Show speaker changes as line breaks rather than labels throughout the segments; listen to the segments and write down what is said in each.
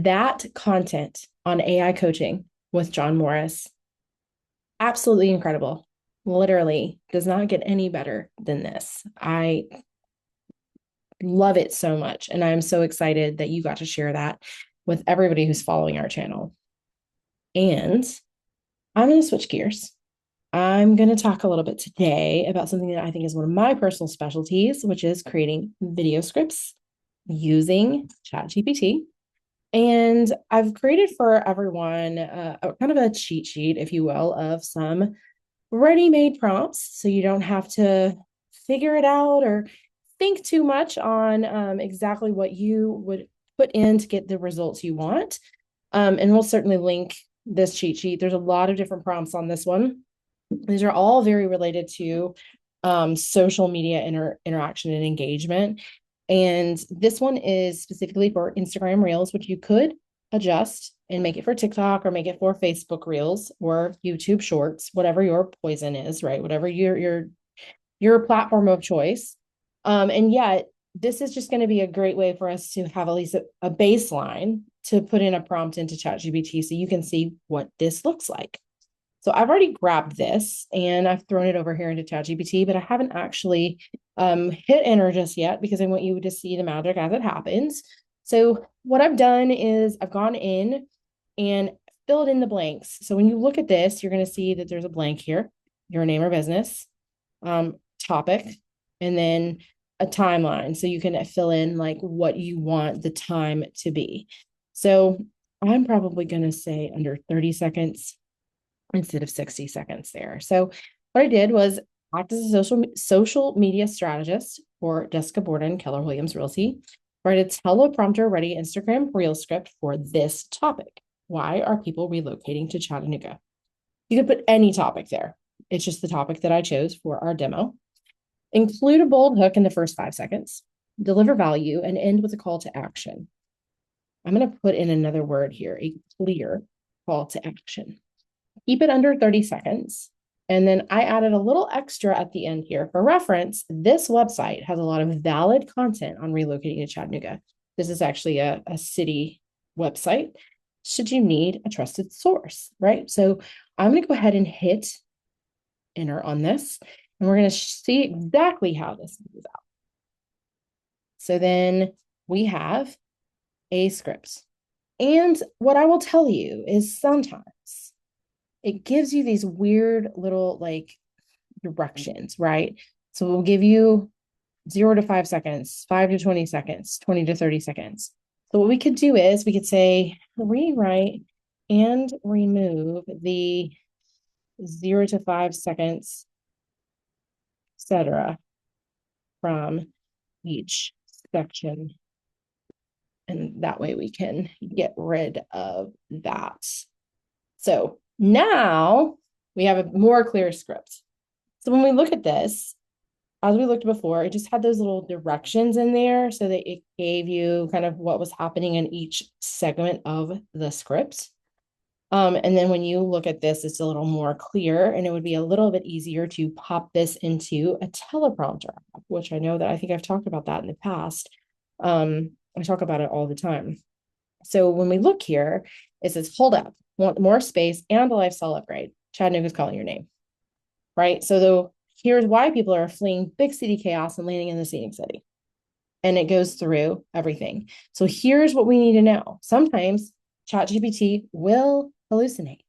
that content on AI coaching with John Morris, absolutely incredible. Literally does not get any better than this. I love it so much. And I'm so excited that you got to share that with everybody who's following our channel. And I'm going to switch gears. I'm going to talk a little bit today about something that I think is one of my personal specialties, which is creating video scripts using ChatGPT. And I've created for everyone a kind of a cheat sheet, if you will, of some ready-made prompts so you don't have to figure it out or think too much on exactly what you would put in to get the results you want. And we'll certainly link this cheat sheet. There's a lot of different prompts on this one. These are all very related to social media interaction and engagement. And this one is specifically for Instagram Reels, which you could adjust and make it for TikTok or make it for Facebook Reels or YouTube Shorts, whatever your poison is, right? Whatever your platform of choice. And yet, this is just going to be a great way for us to have at least a baseline to put in a prompt into ChatGPT so you can see what this looks like. So I've already grabbed this and I've thrown it over here into ChatGPT, but I haven't actually hit enter just yet because I want you to see the magic as it happens. So what I've done is I've gone in and filled in the blanks. So when you look at this, you're going to see that there's a blank here, your name or business, topic, and then a timeline. So you can fill in like what you want the time to be. So I'm probably going to say under 30 seconds instead of 60 seconds there. So what I did was act as a social media strategist for Jessica Borden, Keller Williams Realty. Write a Teleprompter-Ready Instagram reel script for this topic. Why are people relocating to Chattanooga? You could put any topic there. It's just the topic that I chose for our demo. Include a bold hook in the first 5 seconds. Deliver value and end with a call to action. I'm going to put in another word here, a clear call to action. Keep it under 30 seconds. And then I added a little extra at the end here. For reference, this website has a lot of valid content on relocating to Chattanooga. This is actually a city website. Should you need a trusted source, right? So I'm going to go ahead and hit enter on this. And we're going to see exactly how this moves out. So then we have a script. And what I will tell you is sometimes it gives you these weird little like directions, right? So we'll give you 0 to 5 seconds, 5 to 20 seconds, 20 to 30 seconds. So what we could do is we could say rewrite and remove the 0 to 5 seconds, etc. from each section. And that way we can get rid of that. So now we have a more clear script. So when we look at this, as we looked before, it just had those little directions in there so that it gave you kind of what was happening in each segment of the script. And then when you look at this, it's a little more clear and it would be a little bit easier to pop this into a teleprompter, which I know that I think I've talked about that in the past. I talk about it all the time. So when we look here, it says, hold up, want more space and a lifestyle upgrade. Chattanooga's calling your name, right? So here's why people are fleeing big city chaos and landing in the scenic city. And it goes through everything. So here's what we need to know. Sometimes ChatGPT will hallucinate.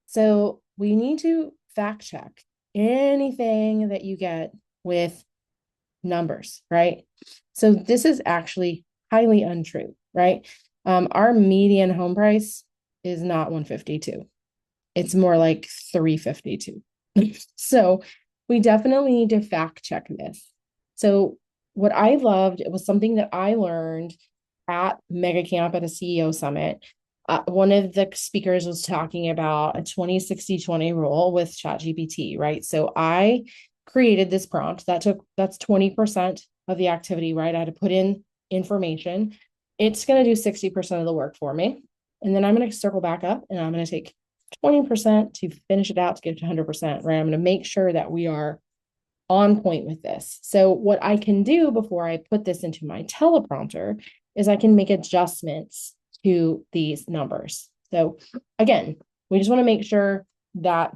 So we need to fact check anything that you get with numbers, right? So this is actually highly untrue, right? Our median home price is not 152. It's more like 352. So we definitely need to fact check this. So what I loved, it was something that I learned at Mega Camp at a CEO summit. One of the speakers was talking about a 20-60-20 rule with ChatGPT, right? So I created this prompt that's 20% of the activity, right? I had to put in information. It's going to do 60% of the work for me. And then I'm going to circle back up and I'm going to take 20% to finish it out to get to 100%, right? I'm going to make sure that we are on point with this. So what I can do before I put this into my teleprompter is I can make adjustments to these numbers. So again, we just want to make sure that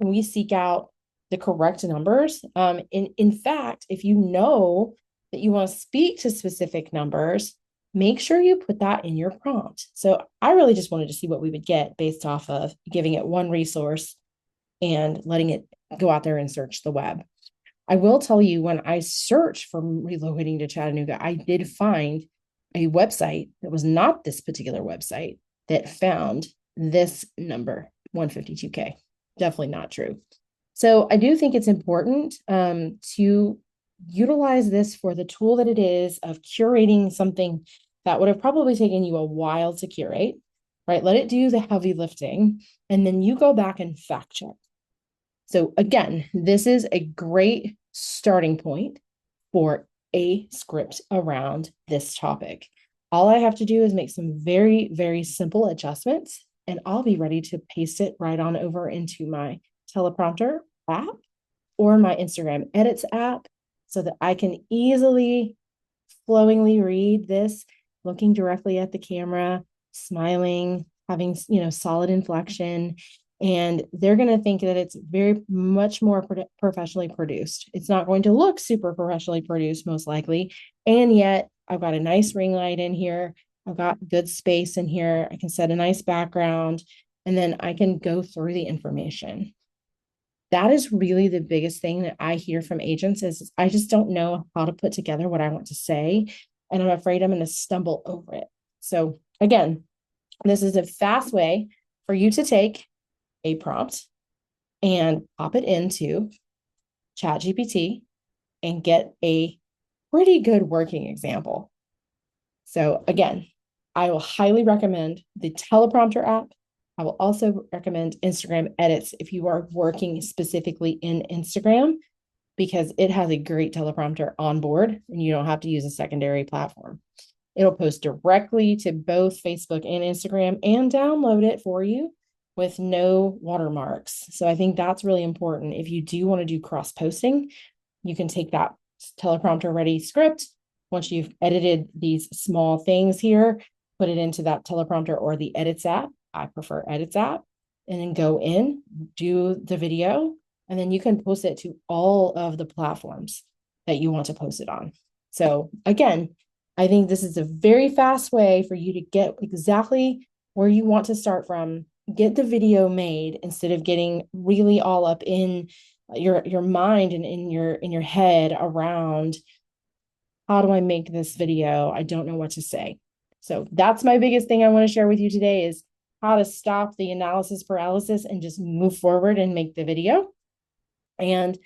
we seek out the correct numbers. In fact, if you know that you want to speak to specific numbers, make sure you put that in your prompt. So I really just wanted to see what we would get based off of giving it one resource and letting it go out there and search the web. I will tell you, when I searched for relocating to Chattanooga, I did find a website that was not this particular website that found this number, 152K. Definitely not true. So I do think it's important to utilize this for the tool that it is of curating something that would have probably taken you a while to curate, right? Let it do the heavy lifting, and then you go back and fact check. So again, this is a great starting point for a script around this topic. All I have to do is make some very, very simple adjustments, and I'll be ready to paste it right on over into my Teleprompter app or my Instagram Edits app so that I can easily, flowingly read this, looking directly at the camera, smiling, having, solid inflection. And they're going to think that it's very much more professionally produced. It's not going to look super professionally produced, most likely. And yet I've got a nice ring light in here. I've got good space in here. I can set a nice background, and then I can go through the information. That is really the biggest thing that I hear from agents is I just don't know how to put together what I want to say. And I'm afraid I'm going to stumble over it. So again, this is a fast way for you to take a prompt and pop it into ChatGPT and get a pretty good working example. So again, I will highly recommend the Teleprompter app. I will also recommend Instagram Edits if you are working specifically in Instagram, because it has a great teleprompter on board and you don't have to use a secondary platform. It'll post directly to both Facebook and Instagram and download it for you with no watermarks. So I think that's really important. If you do want to do cross posting, you can take that Teleprompter-Ready script. Once you've edited these small things here, put it into that teleprompter or the Edits app. I prefer Edits app. And then go in, do the video, and then you can post it to all of the platforms that you want to post it on. So again, I think this is a very fast way for you to get exactly where you want to start from, get the video made instead of getting really all up in your mind and in your head around, how do I make this video? I don't know what to say. So that's my biggest thing I want to share with you today is how to stop the analysis paralysis and just move forward and make the video. And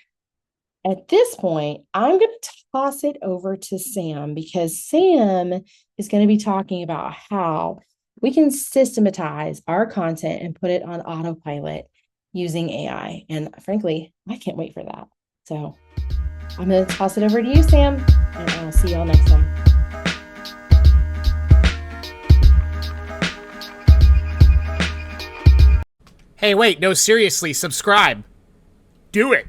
at this point, I'm going to toss it over to Sam, because Sam is going to be talking about how we can systematize our content and put it on autopilot using AI. And frankly, I can't wait for that. So I'm going to toss it over to you, Sam, and I'll see y'all next time.
Hey, wait, no, seriously, subscribe. Do it.